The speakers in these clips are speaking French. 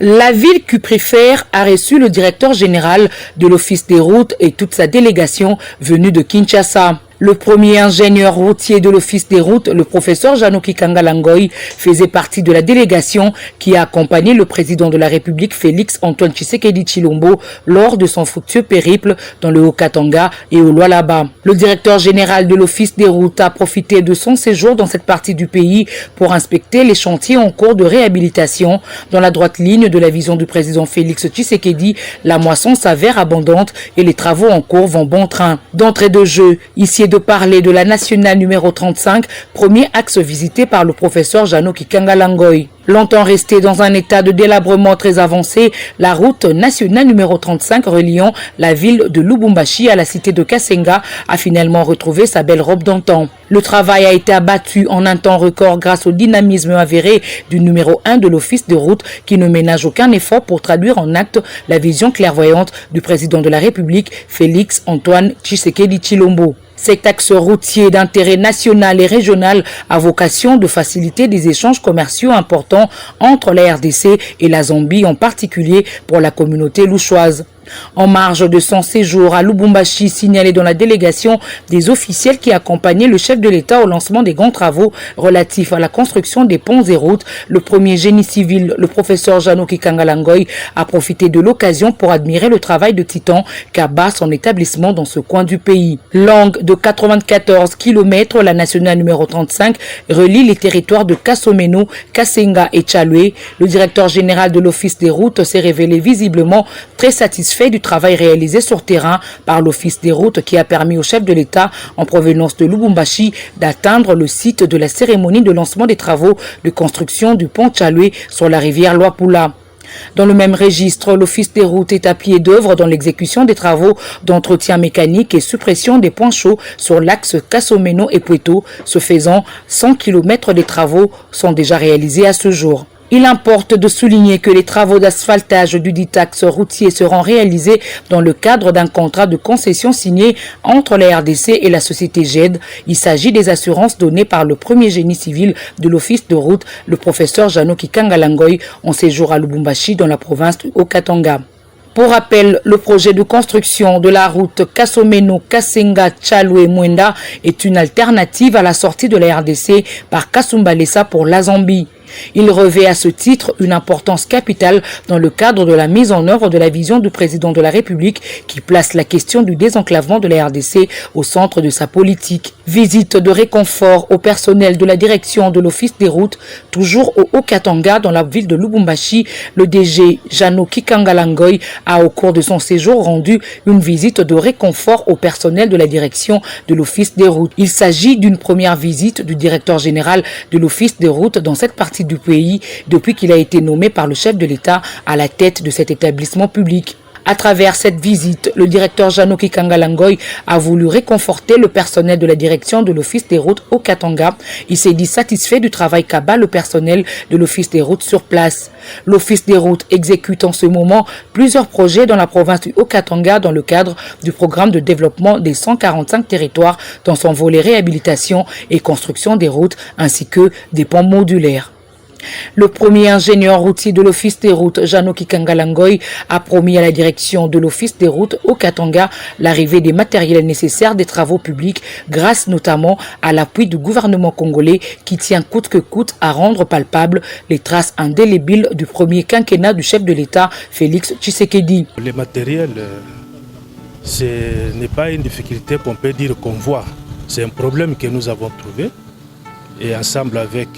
La ville cuprifère a reçu le directeur général de l'Office des routes et toute sa délégation venue de Kinshasa. Le premier ingénieur routier de l'Office des routes, le professeur Janoki Kangalangoy, faisait partie de la délégation qui a accompagné le président de la République, Félix Antoine Tshisekedi Tshilombo, lors de son fructueux périple dans le Haut-Katanga et au Lualaba. Le directeur général de l'Office des routes a profité de son séjour dans cette partie du pays pour inspecter les chantiers en cours de réhabilitation. Dans la droite ligne de la vision du président Félix Tshisekedi, la moisson s'avère abondante et les travaux en cours vont bon train. D'entrée de jeu, ici de parler de la nationale numéro 35, premier axe visité par le professeur Janoki Kangalangoy. Longtemps restée dans un état de délabrement très avancé, la route nationale numéro 35 reliant la ville de Lubumbashi à la cité de Kasenga a finalement retrouvé sa belle robe d'antan. Le travail a été abattu en un temps record grâce au dynamisme avéré du numéro 1 de l'Office de route qui ne ménage aucun effort pour traduire en acte la vision clairvoyante du président de la République, Félix Antoine Tshisekedi Tshilombo. Cet axe routier d'intérêt national et régional a vocation de faciliter des échanges commerciaux importants entre la RDC et la Zambie, en particulier pour la communauté louchoise. En marge de son séjour à Lubumbashi, signalé dans la délégation des officiels qui accompagnaient le chef de l'État au lancement des grands travaux relatifs à la construction des ponts et routes, le premier génie civil, le professeur Janoki Kangalangoy, a profité de l'occasion pour admirer le travail de titan qu'abat son établissement dans ce coin du pays. Longue de 94 km, la nationale numéro 35 relie les territoires de Kasomeno, Kasenga et Tchalwe. Le directeur général de l'Office des routes s'est révélé visiblement très satisfait du travail réalisé sur terrain par l'Office des routes qui a permis au chef de l'État en provenance de Lubumbashi d'atteindre le site de la cérémonie de lancement des travaux de construction du pont Tchalwe sur la rivière Luapula. Dans le même registre, l'Office des routes est à pied d'œuvre dans l'exécution des travaux d'entretien mécanique et suppression des points chauds sur l'axe Kasomeno et Pueto. Ce faisant, 100 km des travaux sont déjà réalisés à ce jour. Il importe de souligner que les travaux d'asphaltage du dit axe routier seront réalisés dans le cadre d'un contrat de concession signé entre la RDC et la société GED. Il s'agit des assurances données par le premier génie civil de l'Office de route, le professeur Janoki Kangalangoy, en séjour à Lubumbashi dans la province du Haut-Katanga. Pour rappel, le projet de construction de la route Kasomeno-Kasenga-Tchalwe-Mwenda est une alternative à la sortie de la RDC par Kasumbalesa pour la Zambie. Il revêt à ce titre une importance capitale dans le cadre de la mise en œuvre de la vision du président de la République qui place la question du désenclavement de la RDC au centre de sa politique. Visite de réconfort au personnel de la direction de l'Office des routes, toujours au Haut-Katanga dans la ville de Lubumbashi. Le DG Janoki Kangalangoy a au cours de son séjour rendu une visite de réconfort au personnel de la direction de l'Office des routes. Il s'agit d'une première visite du directeur général de l'Office des routes dans cette partie du pays depuis qu'il a été nommé par le chef de l'État à la tête de cet établissement public. À travers cette visite, le directeur Janoki Kangalangoy a voulu réconforter le personnel de la direction de l'Office des routes au Katanga. Il s'est dit satisfait du travail qu'abat le personnel de l'Office des routes sur place. L'Office des routes exécute en ce moment plusieurs projets dans la province du Haut-Katanga dans le cadre du programme de développement des 145 territoires dans son volet réhabilitation et construction des routes ainsi que des ponts modulaires. Le premier ingénieur routier de l'Office des routes, Janoki Kangalangoy, a promis à la direction de l'Office des routes au Katanga l'arrivée des matériels nécessaires des travaux publics grâce notamment à l'appui du gouvernement congolais qui tient coûte que coûte à rendre palpables les traces indélébiles du premier quinquennat du chef de l'État, Félix Tshisekedi. Les matériels, ce n'est pas une difficulté qu'on peut dire qu'on voit. C'est un problème que nous avons trouvé. Et ensemble avec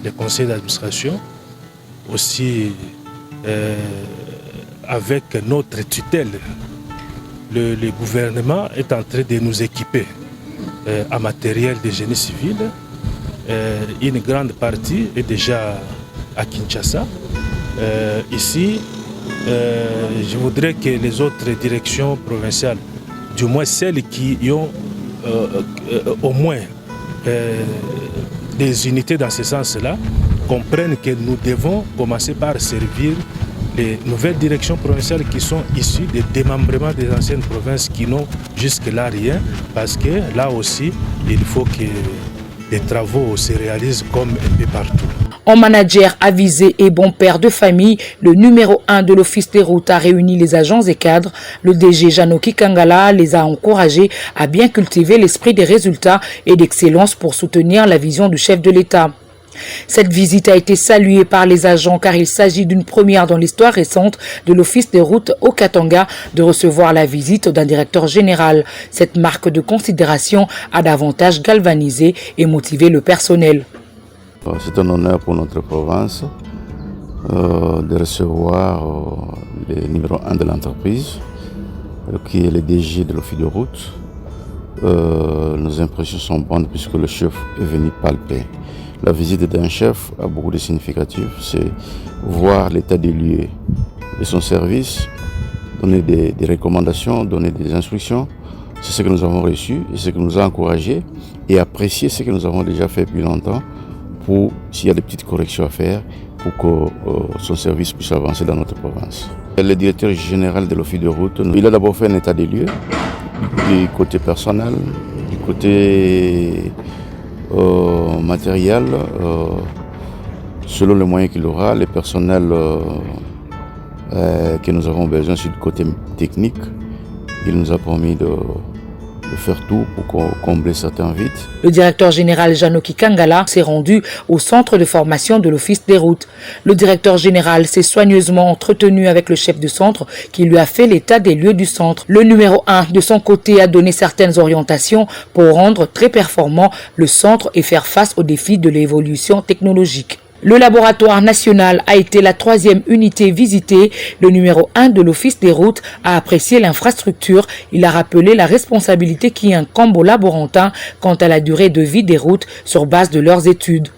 le conseil d'administration, aussi avec notre tutelle, le gouvernement est en train de nous équiper en matériel de génie civil. Une grande partie est déjà à Kinshasa. Ici, je voudrais que les autres directions provinciales, du moins celles qui ont au moins des unités dans ce sens-là, comprennent que nous devons commencer par servir les nouvelles directions provinciales qui sont issues des démembrements des anciennes provinces qui n'ont jusque-là rien, parce que là aussi, il faut que les travaux se réalisent comme un peu partout. En manager avisé et bon père de famille, le numéro 1 de l'Office des routes a réuni les agents et cadres. Le DG Janoki Kangala les a encouragés à bien cultiver l'esprit des résultats et d'excellence pour soutenir la vision du chef de l'État. Cette visite a été saluée par les agents car il s'agit d'une première dans l'histoire récente de l'Office des routes au Katanga de recevoir la visite d'un directeur général. Cette marque de considération a davantage galvanisé et motivé le personnel. C'est un honneur pour notre province de recevoir le numéro 1 de l'entreprise, qui est le DG de l'Office de route. Nos impressions sont bonnes puisque le chef est venu palper. La visite d'un chef a beaucoup de significatifs. C'est voir l'état des lieux de son service, donner des recommandations, donner des instructions. C'est ce que nous avons reçu et ce qui nous a encouragés et apprécier ce que nous avons déjà fait depuis longtemps pour, s'il y a des petites corrections à faire, pour que son service puisse avancer dans notre province. Le directeur général de l'Office de route, il a d'abord fait un état des lieux du côté personnel, du côté matériel, selon les moyens qu'il aura, les personnels que nous avons besoin sur le côté technique. Il nous a promis de faire tout pour combler certains vides. Le directeur général Janoki Kangala s'est rendu au centre de formation de l'Office des routes. Le directeur général s'est soigneusement entretenu avec le chef de centre qui lui a fait l'état des lieux du centre. Le numéro 1 de son côté a donné certaines orientations pour rendre très performant le centre et faire face aux défis de l'évolution technologique. Le laboratoire national a été la 3e unité visitée. Le numéro 1 de l'Office des routes a apprécié l'infrastructure. Il a rappelé la responsabilité qui incombe aux laborantins quant à la durée de vie des routes sur base de leurs études.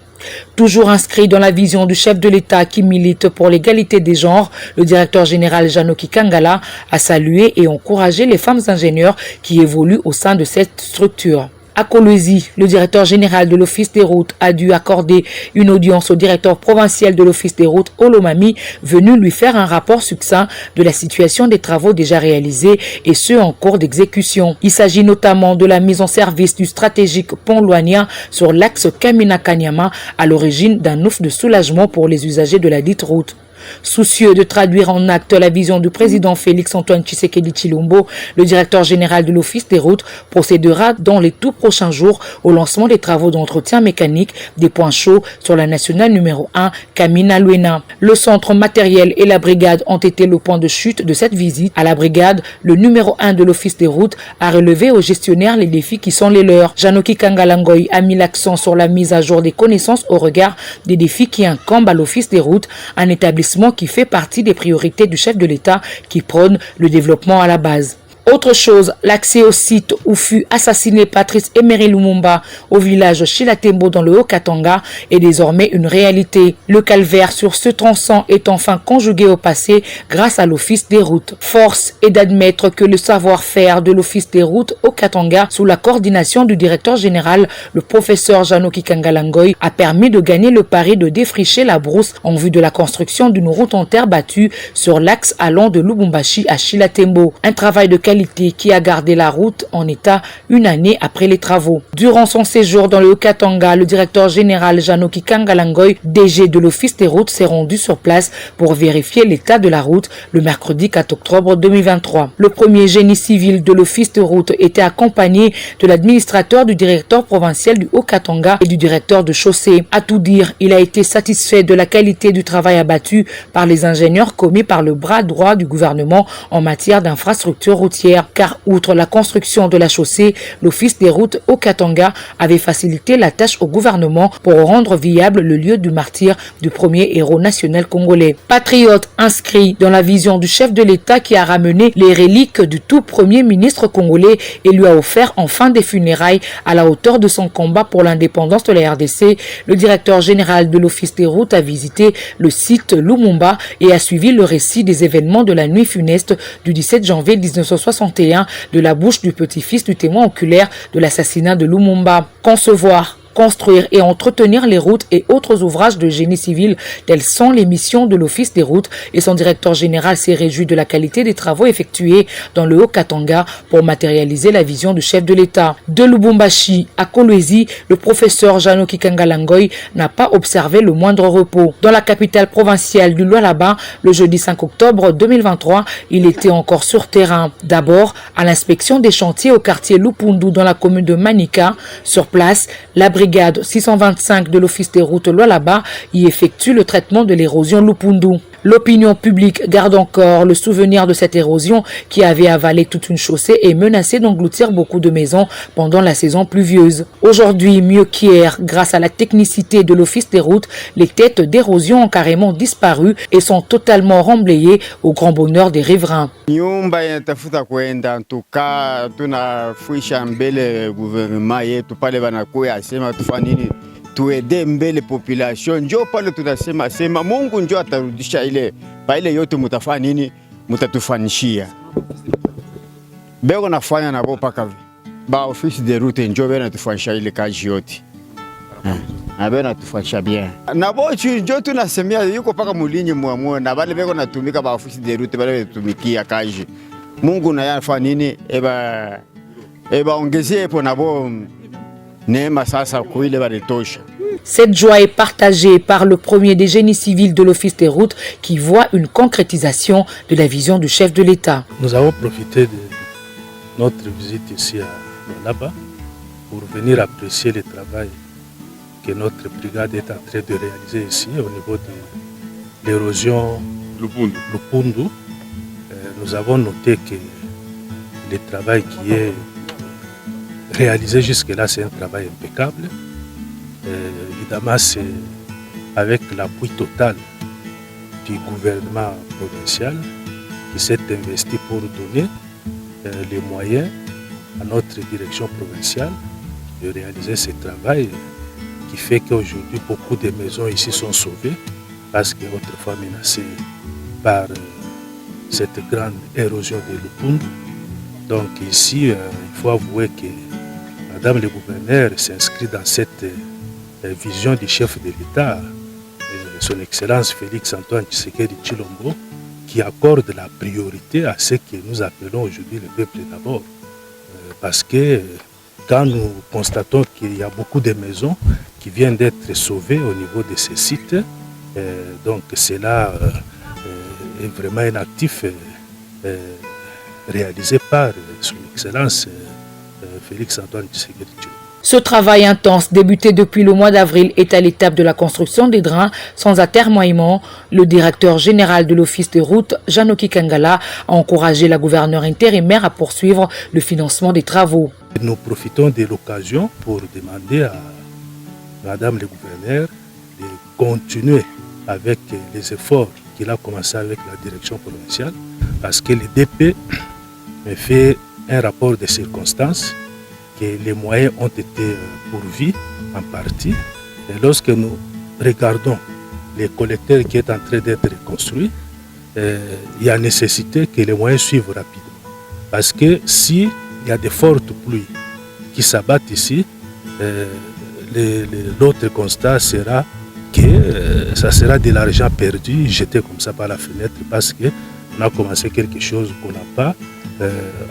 Toujours inscrit dans la vision du chef de l'État qui milite pour l'égalité des genres, le directeur général Janoki Kangala a salué et encouragé les femmes ingénieurs qui évoluent au sein de cette structure. À Kolwezi, le directeur général de l'Office des routes a dû accorder une audience au directeur provincial de l'Office des routes, Olomami, venu lui faire un rapport succinct de la situation des travaux déjà réalisés et ceux en cours d'exécution. Il s'agit notamment de la mise en service du stratégique pont Loania sur l'axe Kamina-Kanyama, à l'origine d'un ouf de soulagement pour les usagers de la dite route. Soucieux de traduire en acte la vision du président Félix-Antoine Tshisekedi Tshilombo, le directeur général de l'Office des routes procédera dans les tout prochains jours au lancement des travaux d'entretien mécanique des points chauds sur la nationale numéro 1 Kamina-Luena. Le centre matériel et la brigade ont été le point de chute de cette visite. À la brigade, le numéro 1 de l'Office des routes a relevé aux gestionnaires les défis qui sont les leurs. Janoki Kangala Ngoy a mis l'accent sur la mise à jour des connaissances au regard des défis qui incombent à l'Office des routes, un établissement qui fait partie des priorités du chef de l'État qui prône le développement à la base. Autre chose, l'accès au site où fut assassiné Patrice Emery Lumumba au village Chilatembo dans le Haut-Katanga est désormais une réalité. Le calvaire sur ce tronçon est enfin conjugué au passé grâce à l'Office des routes. Force est d'admettre que le savoir-faire de l'Office des routes au Katanga, sous la coordination du directeur général, le professeur Janoki Kangala Ngoy, a permis de gagner le pari de défricher la brousse en vue de la construction d'une route en terre battue sur l'axe allant de Lubumbashi à Chilatembo. Un travail de qualité qui a gardé la route en état une année après les travaux. Durant son séjour dans le Haut-Katanga, le directeur général Janoki Kangala Ngoy, DG de l'Office des routes, s'est rendu sur place pour vérifier l'état de la route le mercredi 4 octobre 2023. Le premier génie civil de l'Office de route était accompagné de l'administrateur du directeur provincial du Haut-Katanga et du directeur de chaussée. À tout dire, il a été satisfait de la qualité du travail abattu par les ingénieurs commis par le bras droit du gouvernement en matière d'infrastructure routière. Car outre la construction de la chaussée, l'Office des routes au Katanga avait facilité la tâche au gouvernement pour rendre viable le lieu du martyre du premier héros national congolais. Patriote inscrit dans la vision du chef de l'État qui a ramené les reliques du tout premier ministre congolais et lui a offert enfin des funérailles à la hauteur de son combat pour l'indépendance de la RDC, le directeur général de l'Office des routes a visité le site Lumumba et a suivi le récit des événements de la nuit funeste du 17 janvier 1961 de la bouche du petit-fils du témoin oculaire de l'assassinat de Lumumba. Concevoir construire et entretenir les routes et autres ouvrages de génie civil. Telles sont les missions de l'Office des routes et son directeur général s'est réjoui de la qualité des travaux effectués dans le Haut-Katanga pour matérialiser la vision du chef de l'État. De Lubumbashi à Kolwezi, le professeur Janoki Kangalangoy n'a pas observé le moindre repos. Dans la capitale provinciale du Lualaba, le jeudi 5 octobre 2023, il était encore sur terrain. D'abord, à l'inspection des chantiers au quartier Lupundu dans la commune de Manika. Sur place, la brigade 625 de l'Office des routes Lualaba y effectue le traitement de l'érosion Lupundu. L'opinion publique garde encore le souvenir de cette érosion qui avait avalé toute une chaussée et menacé d'engloutir beaucoup de maisons pendant la saison pluvieuse. Aujourd'hui, mieux qu'hier, grâce à la technicité de l'Office des routes, les têtes d'érosion ont carrément disparu et sont totalement remblayées au grand bonheur des riverains. Tuede mbele population njo pale tunasema Mungu njo atarudisha ile ile yote mutafanya nini mutatufanishia bego nafanya nabo paka ba office de route njo bena tufanisha ile kazi yote bena tufanisha bien nabo njo tunasemia yuko paka mulinyi muamua na bale bego natumika ba office de route bale tumikia kazi Mungu na yafanya nini eba ongezee po nabo. Cette joie est partagée par le premier des génies civils de l'Office des routes qui voit une concrétisation de la vision du chef de l'État. Nous avons profité de notre visite ici à Lualaba pour venir apprécier le travail que notre brigade est en train de réaliser ici au niveau de l'érosion Lupundu. Nous avons noté que le travail qui est réalisé jusque-là, c'est un travail impeccable. Évidemment, c'est avec l'appui total du gouvernement provincial qui s'est investi pour donner les moyens à notre direction provinciale de réaliser ce travail qui fait qu'aujourd'hui, beaucoup de maisons ici sont sauvées parce qu'autrefois menacées par cette grande érosion de Lupundu. Donc ici, il faut avouer que Madame le gouverneur s'inscrit dans cette vision du chef de l'État, son Excellence Félix Antoine Tshisekedi Tshilombo, qui accorde la priorité à ce que nous appelons aujourd'hui le peuple d'abord. Parce que quand nous constatons qu'il y a beaucoup de maisons qui viennent d'être sauvées au niveau de ces sites, donc cela est vraiment un actif réalisé par son Excellence Félix Antoine Tshisekedi Tshilombo. Ce travail intense, débuté depuis le mois d'avril, est à l'étape de la construction des drains sans atermoiement. Le directeur général de l'Office des routes, Janoki Kangala, a encouragé la gouverneure intérimaire à poursuivre le financement des travaux. Nous profitons de l'occasion pour demander à Madame le gouverneur de continuer avec les efforts qu'il a commencé avec la direction provinciale, parce que le DP me fait un rapport de circonstances que les moyens ont été pourvus en partie. Et lorsque nous regardons les collecteurs qui est en train d'être construits, il y a nécessité que les moyens suivent rapidement. Parce que s'il y a de fortes pluies qui s'abattent ici, l'autre constat sera que ça sera de l'argent perdu, jeté comme ça par la fenêtre, parce qu'on a commencé quelque chose qu'on n'a pas,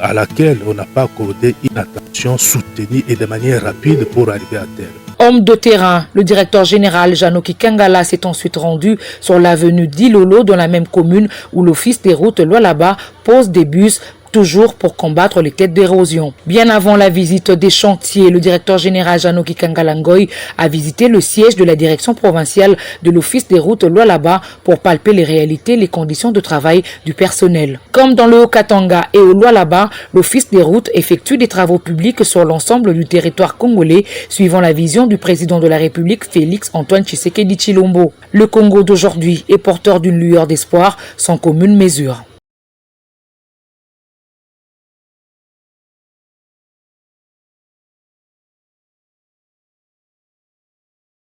à laquelle on n'a pas accordé une attention soutenue et de manière rapide pour arriver à terme. Homme de terrain, le directeur général Janoki Kangala s'est ensuite rendu sur l'avenue d'Ilolo dans la même commune où l'Office des routes Lualaba pose des bus toujours pour combattre les têtes d'érosion. Bien avant la visite des chantiers, le directeur général Janoki Kangalangoy a visité le siège de la direction provinciale de l'Office des routes Lualaba pour palper les réalités et les conditions de travail du personnel. Comme dans le Haut-Katanga et au Lualaba, l'Office des routes effectue des travaux publics sur l'ensemble du territoire congolais, suivant la vision du président de la République Félix Antoine Tshisekedi Tshilombo. Le Congo d'aujourd'hui est porteur d'une lueur d'espoir sans commune mesure.